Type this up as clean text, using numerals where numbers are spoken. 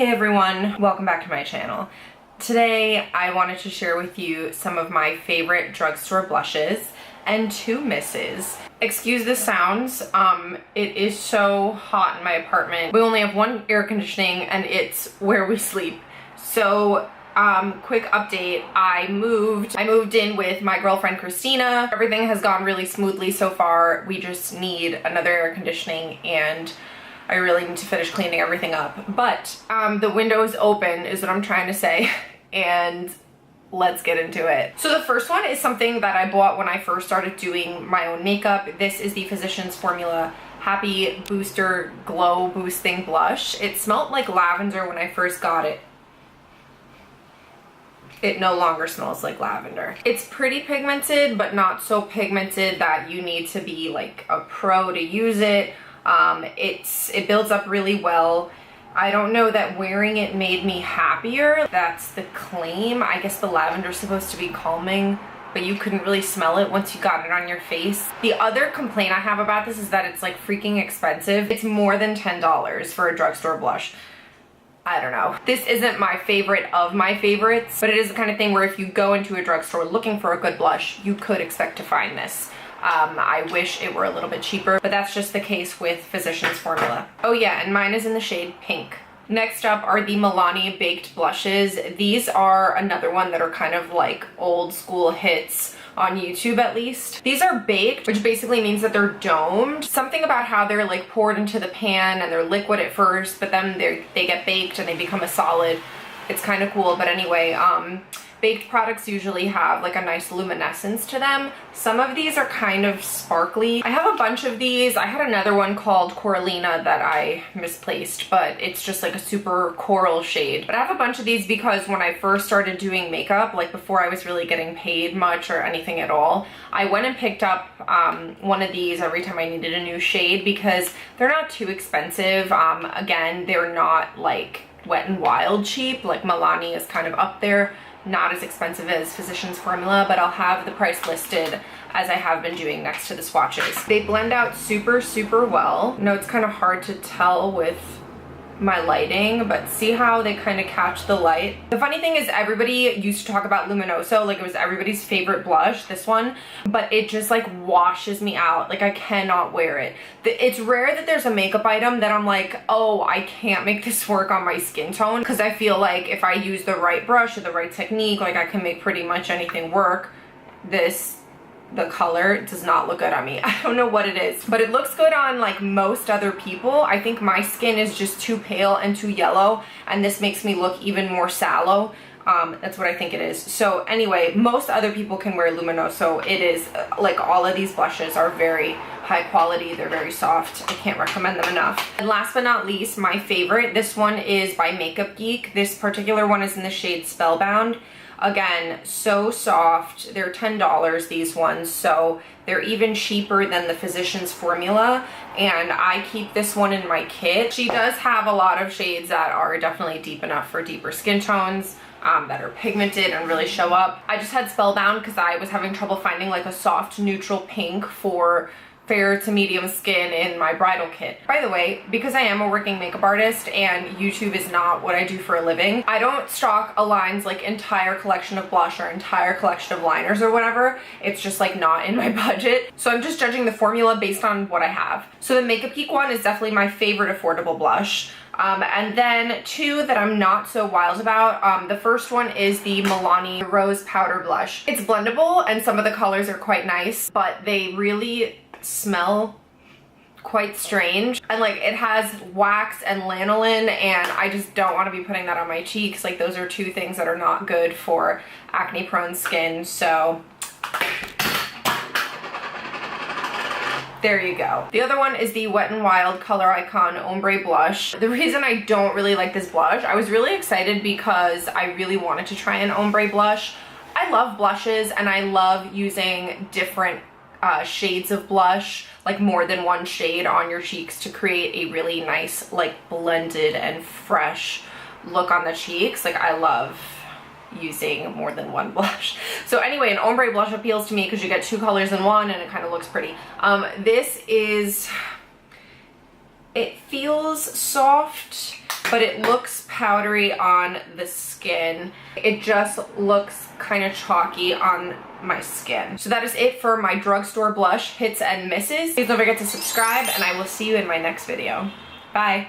Hey everyone, welcome back to my channel. Today I wanted to share with you some of my favorite drugstore blushes and two misses. Excuse the sounds, it is so hot in my apartment. We only have one air conditioning and it's where we sleep. So quick update, I moved in with my girlfriend Christina. Everything has gone really smoothly so far. We just need another air conditioning and I really need to finish cleaning everything up. But the window is open is what I'm trying to say, and let's get into it. So the first one is something that I bought when I first started doing my own makeup. This is the Physicians Formula Happy Booster Glow Boosting Blush. It smelled like lavender when I first got it. It no longer smells like lavender. It's pretty pigmented, but not so pigmented that you need to be like a pro to use it. It builds up really well. I don't know that wearing it made me happier. That's the claim. I guess the lavender is supposed to be calming, but you couldn't really smell it once you got it on your face. The other complaint I have about this is that it's like freaking expensive. It's more than $10 for a drugstore blush. I don't know. This isn't my favorite of my favorites, but it is the kind of thing where if you go into a drugstore looking for a good blush, you could expect to find this. I wish it were a little bit cheaper, but that's just the case with Physicians Formula. Oh yeah, and mine is in the shade pink. Next up are the Milani Baked blushes. These are another one that are kind of like old school hits on YouTube at least. These are baked, which basically means that they're domed. Something about how they're like poured into the pan and they're liquid at first, but then they get baked and they become a solid. It's kind of cool, but anyway, baked products usually have like a nice luminescence to them. Some of these are kind of sparkly. I have a bunch of these. I had another one called Coralina that I misplaced, but it's just like a super coral shade. But I have a bunch of these because when I first started doing makeup, like before I was really getting paid much or anything at all, I went and picked up one of these every time I needed a new shade because they're not too expensive. Again, they're not like Wet n Wild cheap. Like Milani is kind of up there. Not as expensive as Physicians Formula, but I'll have the price listed as I have been doing next to the swatches. They blend out super, super well. I know it's kind of hard to tell with my lighting, but see how they kind of catch the light. The funny thing is everybody used to talk about Luminoso, like it was everybody's favorite blush, this one, but it just like washes me out. Like I cannot wear it. It's rare that there's a makeup item that I'm like, oh, I can't make this work on my skin tone, because I feel like if I use the right brush or the right technique, like I can make pretty much anything work. The color does not look good on me. I don't know what it is, but it looks good on like most other people. I think my skin is just too pale and too yellow, and this makes me look even more sallow. That's what I think it is. So anyway, most other people can wear Luminoso. It is like all of these blushes are very high quality. They're very soft. I can't recommend them enough. And last but not least, my favorite, this one is by Makeup Geek. This particular one is in the shade Spellbound. Again, so soft. They're $10, these ones, so they're even cheaper than the Physicians Formula, and I keep this one in my kit. She does have a lot of shades that are definitely deep enough for deeper skin tones, that are pigmented and really show up. I just had Spellbound because I was having trouble finding like a soft neutral pink for fair to medium skin in my bridal kit. By the way, because I am a working makeup artist and YouTube is not what I do for a living, I don't stock Align's like entire collection of blush or entire collection of liners or whatever. It's just like not in my budget. So I'm just judging the formula based on what I have. So the Makeup Geek one is definitely my favorite affordable blush. And then two that I'm not so wild about. The first one is the Milani Rose Powder Blush. It's blendable and some of the colors are quite nice, but they really smell quite strange, and like it has wax and lanolin, and I just don't want to be putting that on my cheeks. Like those are two things that are not good for acne prone skin. So there you go. The other one is the Wet n Wild Color Icon Ombre Blush. The reason I don't really like this blush, I was really excited because I really wanted to try an ombre blush. I love blushes and I love using different shades of blush, like more than one shade on your cheeks to create a really nice like blended and fresh look on the cheeks. Like I love using more than one blush. So anyway, an ombre blush appeals to me because you get two colors in one and it kind of looks pretty. This is It feels soft, but it looks powdery on the skin. It just looks kind of chalky on my skin. So that is it for my drugstore blush hits and misses. Please don't forget to subscribe, and I will see you in my next video. Bye.